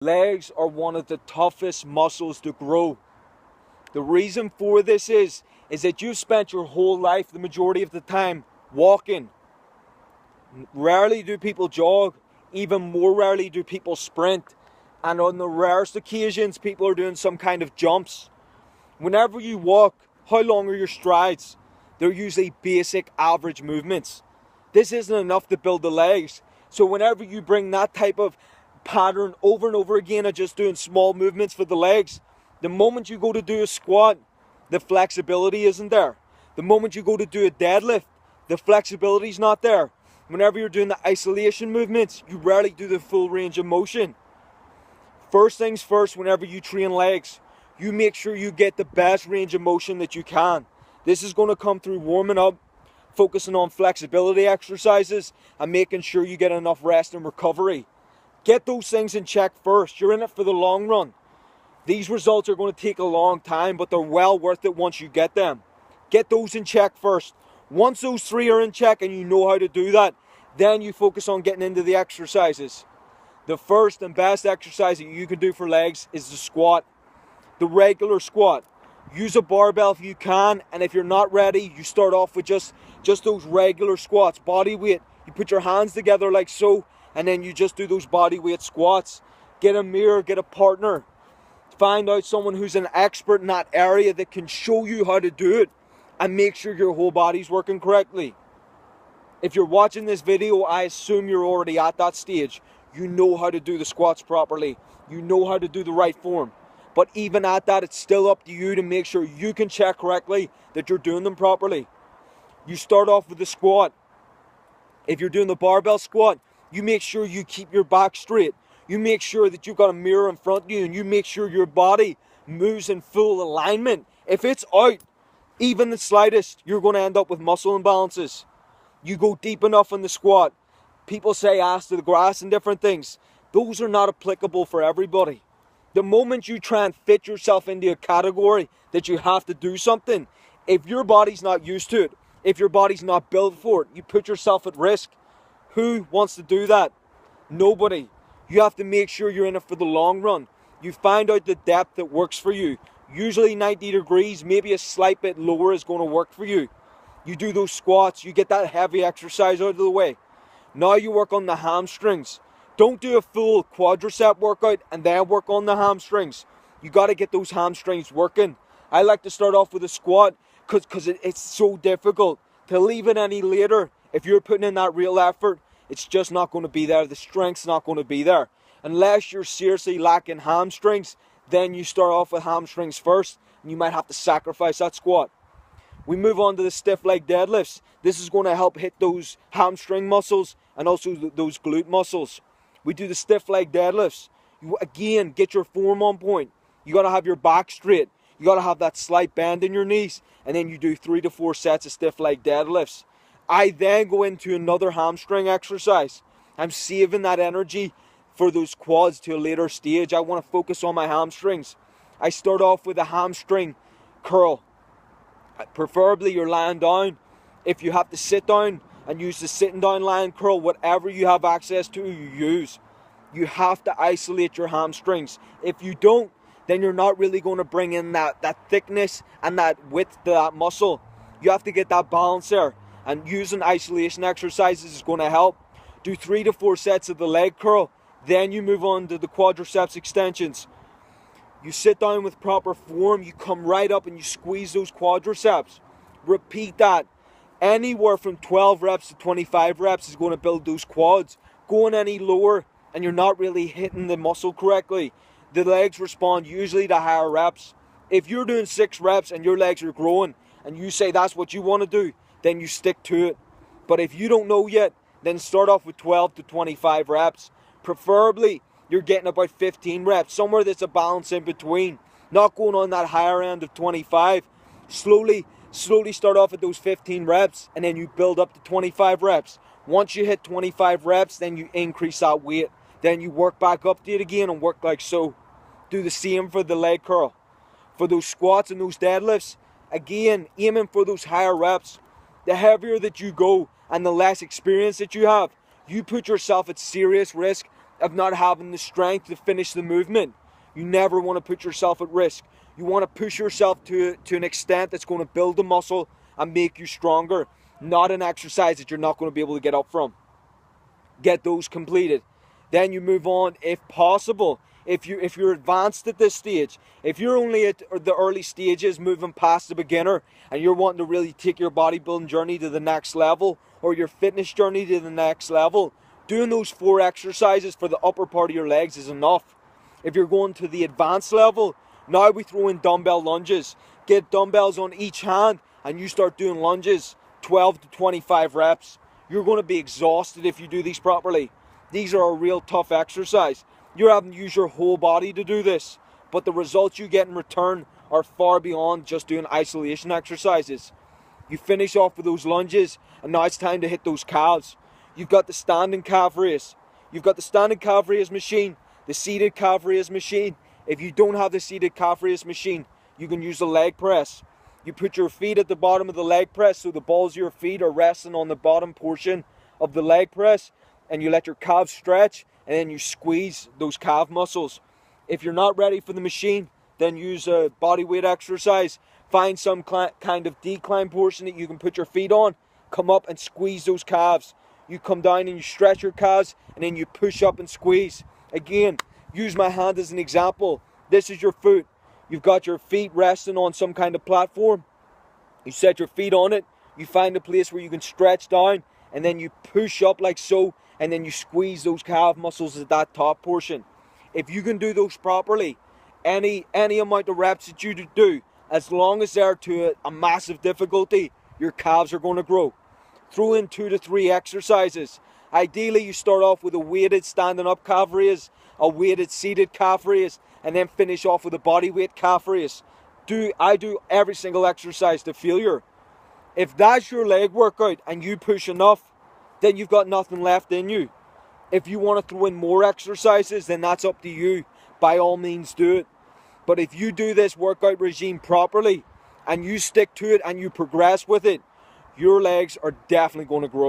Legs are one of the toughest muscles to grow. The reason for this is that you've spent your whole life, the majority of the time, walking. Rarely do people jog. Even more rarely do people sprint. And on the rarest occasions, people are doing some kind of jumps. Whenever you walk, how long are your strides? They're usually basic average movements. This isn't enough to build the legs. So whenever you bring that type of pattern over and over again of just doing small movements for the legs, the moment you go to do a squat, the flexibility isn't there. The moment you go to do a deadlift, the flexibility is not there. Whenever you're doing the isolation movements, you rarely do the full range of motion. First things first, whenever you train legs, you make sure you get the best range of motion that you can. This is going to come through warming up, focusing on flexibility exercises, and making sure you get enough rest and recovery. Get those things in check first. You're in it for the long run. These results are going to take a long time, but they're well worth it once you get them. Get those in check first. Once those three are in check and you know how to do that, then you focus on getting into the exercises. The first and best exercise that you can do for legs is the squat. The regular squat. Use a barbell if you can, and if you're not ready, you start off with just those regular squats, body weight. You put your hands together like so, and then you just do those body weight squats. Get a mirror, get a partner. Find out someone who's an expert in that area that can show you how to do it, and make sure your whole body's working correctly. If you're watching this video, I assume you're already at that stage. You know how to do the squats properly. You know how to do the right form. But even at that, it's still up to you to make sure you can check correctly that you're doing them properly. You start off with the squat. If you're doing the barbell squat, you make sure you keep your back straight. You make sure that you've got a mirror in front of you, and you make sure your body moves in full alignment. If it's out, even the slightest, you're going to end up with muscle imbalances. You go deep enough in the squat. People say ass to the grass and different things. Those are not applicable for everybody. The moment you try and fit yourself into a category that you have to do something, if your body's not used to it, if your body's not built for it, you put yourself at risk. Who wants to do that? Nobody. You have to make sure you're in it for the long run. You find out the depth that works for you. Usually 90 degrees, maybe a slight bit lower is going to work for you. You do those squats, you get that heavy exercise out of the way. Now you work on the hamstrings. Don't do a full quadricep workout and then work on the hamstrings. You got to get those hamstrings working. I like to start off with a squat because it's so difficult. To leave it any later, if you're putting in that real effort, it's just not going to be there. The strength's not going to be there. Unless you're seriously lacking hamstrings, then you start off with hamstrings first, and you might have to sacrifice that squat. We move on to the stiff leg deadlifts. This is going to help hit those hamstring muscles and also those glute muscles. We do the stiff leg deadlifts. You, again, get your form on point. You got to have your back straight. You got to have that slight bend in your knees. And then you do 3 to 4 sets of stiff leg deadlifts. I then go into another hamstring exercise. I'm saving that energy for those quads to a later stage. I want to focus on my hamstrings. I start off with a hamstring curl. Preferably you're lying down. If you have to sit down and use the sitting down lying curl, whatever you have access to, you use. You have to isolate your hamstrings. If you don't, then you're not really going to bring in that thickness and that width to that muscle. You have to get that balance there. And using isolation exercises is going to help. Do 3 to 4 sets of the leg curl. Then you move on to the quadriceps extensions. You sit down with proper form. You come right up and you squeeze those quadriceps. Repeat that. Anywhere from 12 reps to 25 reps is going to build those quads. Going any lower and you're not really hitting the muscle correctly, the legs respond usually to higher reps. If you're doing 6 reps and your legs are growing and you say that's what you want to do, then you stick to it. But if you don't know yet, then start off with 12 to 25 reps. Preferably, you're getting about 15 reps, somewhere that's a balance in between. Not going on that higher end of 25. Slowly start off at those 15 reps and then you build up to 25 reps. Once you hit 25 reps, then you increase that weight. Then you work back up to it again and work like so. Do the same for the leg curl. For those squats and those deadlifts, again, aiming for those higher reps. The heavier that you go and the less experience that you have, you put yourself at serious risk of not having the strength to finish the movement. You never want to put yourself at risk. You want to push yourself to an extent that's going to build the muscle and make you stronger, not an exercise that you're not going to be able to get up from. Get those completed. Then you move on, if possible. If you're advanced at this stage, if you're only at the early stages, moving past the beginner, and you're wanting to really take your bodybuilding journey to the next level, or your fitness journey to the next level, doing those 4 exercises for the upper part of your legs is enough. If you're going to the advanced level, now we throw in dumbbell lunges. Get dumbbells on each hand and you start doing lunges, 12 to 25 reps. You're going to be exhausted if you do these properly. These are a real tough exercise. You're having to use your whole body to do this, but the results you get in return are far beyond just doing isolation exercises. You finish off with those lunges, and now it's time to hit those calves. You've got the standing calf raise. You've got the standing calf raise machine, the seated calf raise machine. If you don't have the seated calf raise machine, you can use the leg press. You put your feet at the bottom of the leg press so the balls of your feet are resting on the bottom portion of the leg press, and you let your calves stretch, and then you squeeze those calf muscles. If you're not ready for the machine, then use a body weight exercise. Find some kind of decline portion that you can put your feet on. Come up and squeeze those calves. You come down and you stretch your calves, and then you push up and squeeze. Again, use my hand as an example. This is your foot. You've got your feet resting on some kind of platform. You set your feet on it. You find a place where you can stretch down, and then you push up like so, and then you squeeze those calf muscles at that top portion. If you can do those properly, any amount of reps that you do, as long as they're to a massive difficulty, your calves are going to grow. Throw in 2 to 3 exercises. Ideally, you start off with a weighted standing up calf raise, a weighted seated calf raise, and then finish off with a body weight calf raise. I do every single exercise to failure. If that's your leg workout and you push enough, then you've got nothing left in you. If you want to throw in more exercises, then that's up to you. By all means, do it. But if you do this workout regime properly and you stick to it and you progress with it, your legs are definitely going to grow.